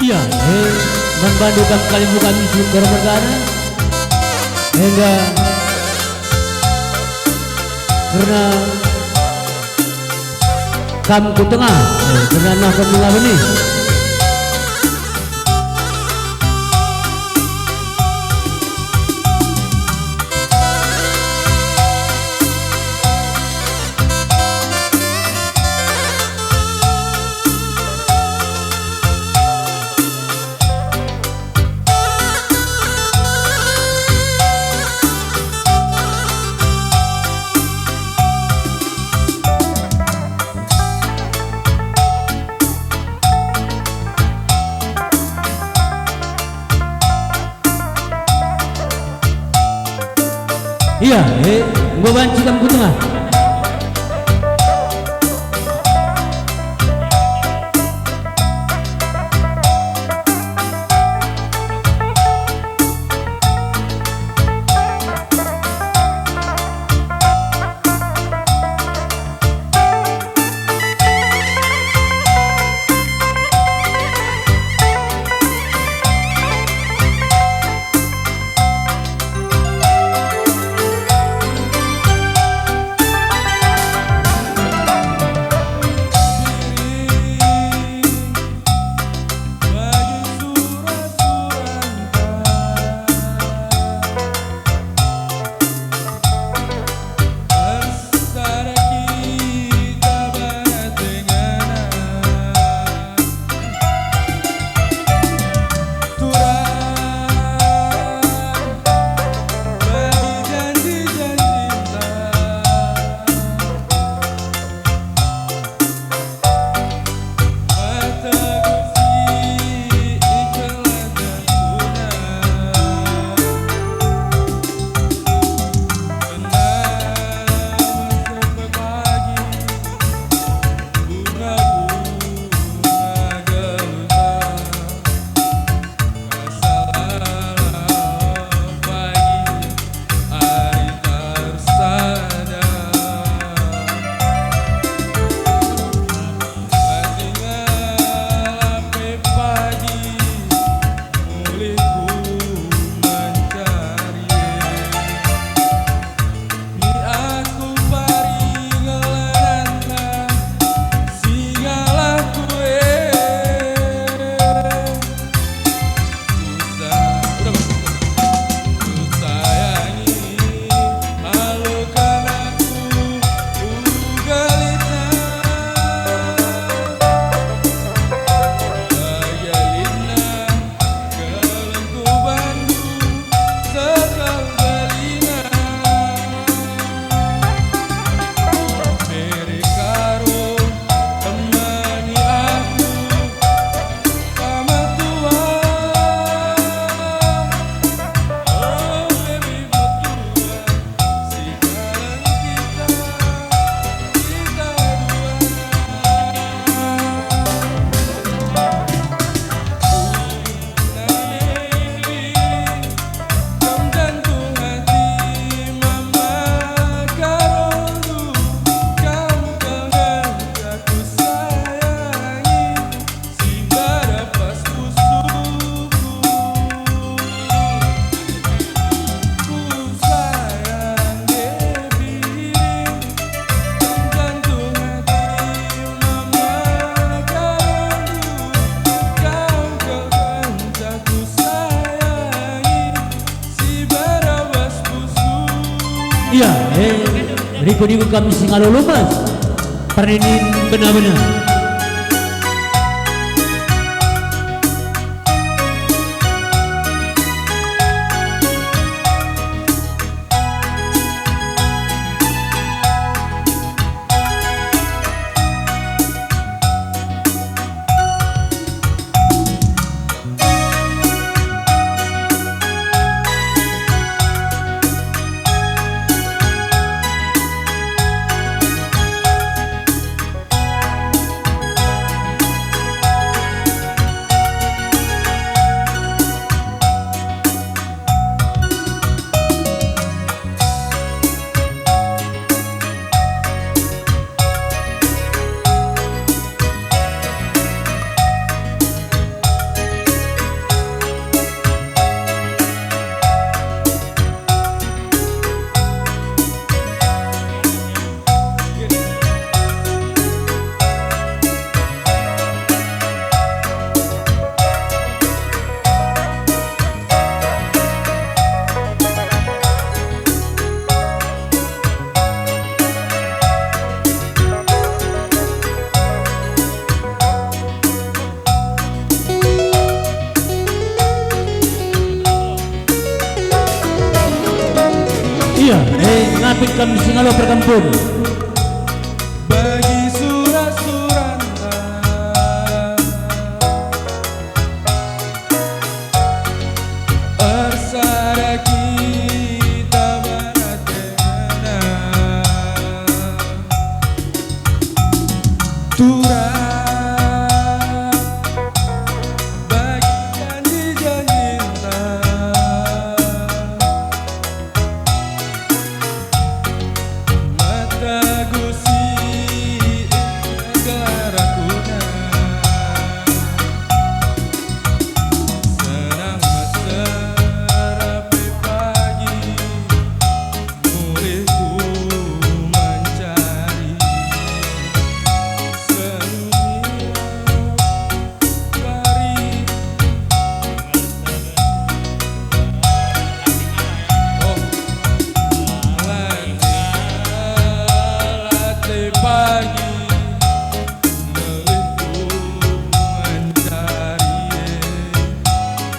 Iya, membandukan kali bukan sumber perkara hingga karena kamku tengah karena nafas melawan ini. Iya, membanci kamku tengah. Iya, riku-riku kami singalo lumas perinin benar-benar. ngapit kami singalo perkampun. Bagi surat-surat arsara kita baratena Tura bagi janji-janjina mata gusi gelaraguna senang meserapi pagi mulihku mencari senyum pari latih pagi melihku mencari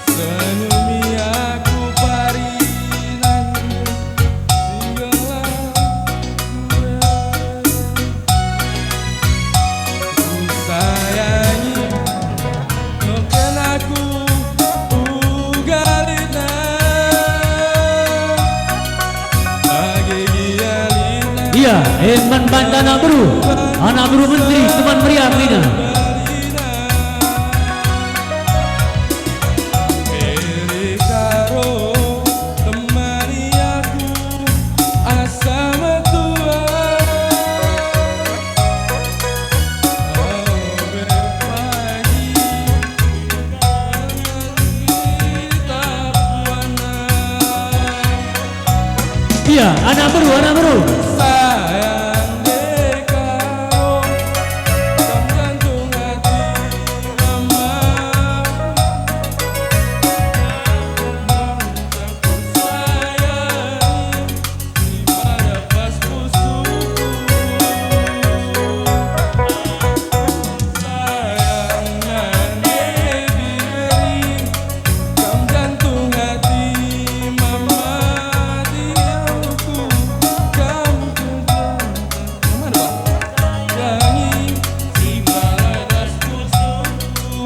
senyumi aku parinan singgala ku sayangi mungkin aku ugalina lagi gialina Iya, Eman Banda anak buru menteri teman meriam Lina. Beri karo temani aku asa metua berpagi kita buana Iya, anak buru. sayang dekaro kam jantung hati mama sayangi di pada pas musuhku sayangane diberi kam jantung hati mama diauku kam mana sayangi di pada pas musuhku.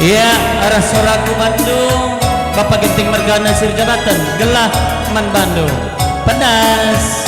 Iya, arah soraku Bandung, Bapak Genting Mergana Sir Jabatan, Gelah Man Bandung, pedas.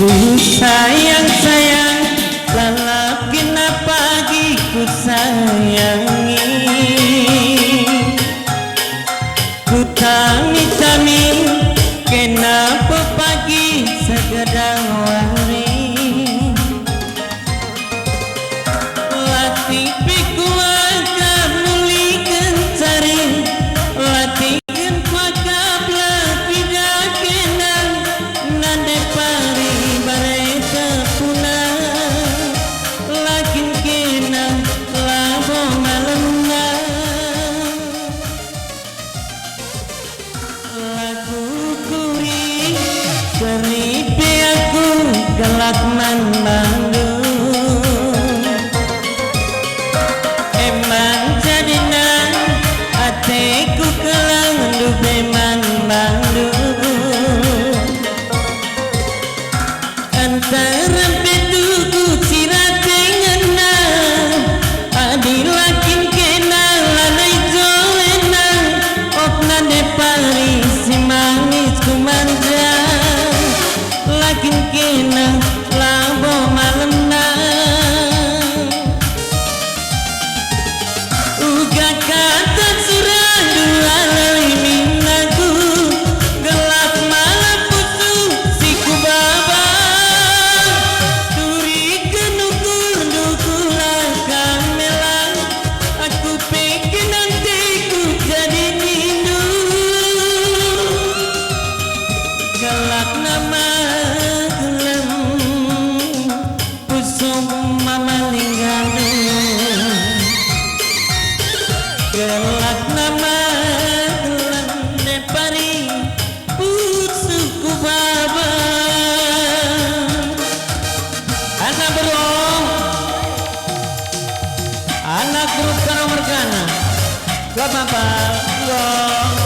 Ku sayang lalap kena pagi ku sayangi ku tami kenapa pagi segedang wari latih piku agak muli kencari latih pakap latih dakenan nade pari bareta puna lakin kena labo malemna lagu kuri seripe aku gelak man Bandung kelak nama gelem pusuk mamalingganu kelak nama gelem nepari pusuku baba anak bro anak grup kano mergana gak apa-apa